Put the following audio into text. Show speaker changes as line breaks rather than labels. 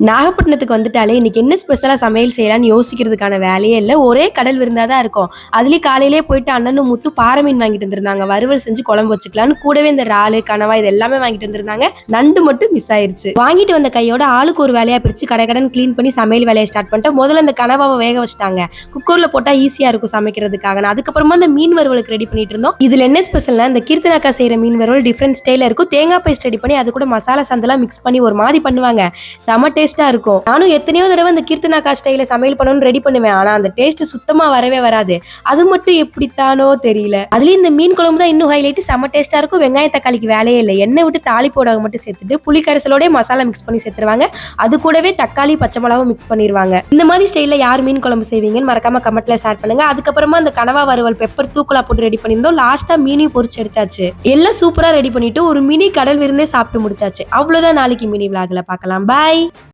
நாகப்பட்டினத்துக்கு வந்துட்டாலே இன்னைக்கு என்ன ஸ்பெஷலா சமையல் செய்யலாம்னு யோசிக்கிறதுக்கான வேலையே இல்ல. ஒரே கடல் விருந்தா தான் இருக்கும். அதுலயும் காலையிலேயே போயிட்டு அண்ணனும் முத்து பாறை மீன் வாங்கிட்டு வந்திருந்தாங்க. வறுவல் செஞ்சு குழம்பு வச்சுக்கலான்னு. கூடவே இந்த இறாலு, கனவா இது எல்லாமே வாங்கிட்டு வந்திருந்தாங்க. நண்டு மட்டும் மிஸ் ஆயிருச்சு. வாங்கிட்டு வந்த கையோட ஆளுக்கு ஒரு வேலையா பிரிச்சு கடகடன்னு கிளீன் பண்ணி சமையல் வேலையை ஸ்டார்ட் பண்ணிட்டோம். முதல்ல அந்த கனவாவை வேக வச்சுட்டாங்க. குக்கர்ல போட்டா ஈஸியா இருக்கும் சமைக்கிறதுக்காக. அதுக்கப்புறமா அந்த மீன் வறுவலுக்கு ரெடி பண்ணிட்டு இருந்தோம். இதுல என்ன ஸ்பெஷல்னா இந்த கீர்த்தனாக்கா செய்யற மீன் வறுவல் டிஃப்ரெண்ட் ஸ்டைல இருக்கும். தேங்காய் பேஸ்ட் ரெடி பண்ணி அது கூட மசாலா சந்தெல்லாம் மிக்ஸ் பண்ணி ஒரு மாதிரி பண்ணுவாங்க. செம டேஸ்டா இருக்கும். நானும் எத்தனையோ தடவை அந்த கீர்த்தனாக்கா ஸ்டைல சமையல் பண்ணணும்னு ரெடி பண்ணுவேன். ஆனா அந்த டேஸ்ட் சுத்தமா வரவே வராது. அது மட்டும் எப்படித்தானோ தெரியல. அதுலயும் இந்த மீன் குழம்பு தான் இன்னும் ஹைலைட். செம டேஸ்டா இருக்கும். வெங்காய தக்காளிக்கு வேலையே இல்லை. எண்ணெய் விட்டு தாளிப்போட மட்டும் சேர்த்துட்டு புளி கரைசலோட மசாலா மிக்ஸ் பண்ணி சேர்த்துருவாங்க. அது கூடவே தக்காளி பச்சை மிளகாவும் மிக்ஸ் பண்ணிடுவாங்க. இந்த மாதிரி ஸ்டைல யார் மீன் குழம்பு செய்வீங்கன்னு மறக்காம கமெண்ட்ல ஷேர் பண்ணுங்க. அதுக்கப்புறமா அந்த கனவா வறுவல் பெப்பர் தூக்கலா போட்டு ரெடி பண்ணியிருந்தோம். லாஸ்டா மீனையும் பொரிச்சு எடுத்தாச்சு. எல்லாம் சூப்பரா ரெடி பண்ணிட்டு ஒரு மினி கடல் விருந்தே சாப்பிட்டு முடிச்சாச்சு. அவ்வளவுதான். நாளைக்கு மினி விளாக்ல பார்க்கலாம். பாய்.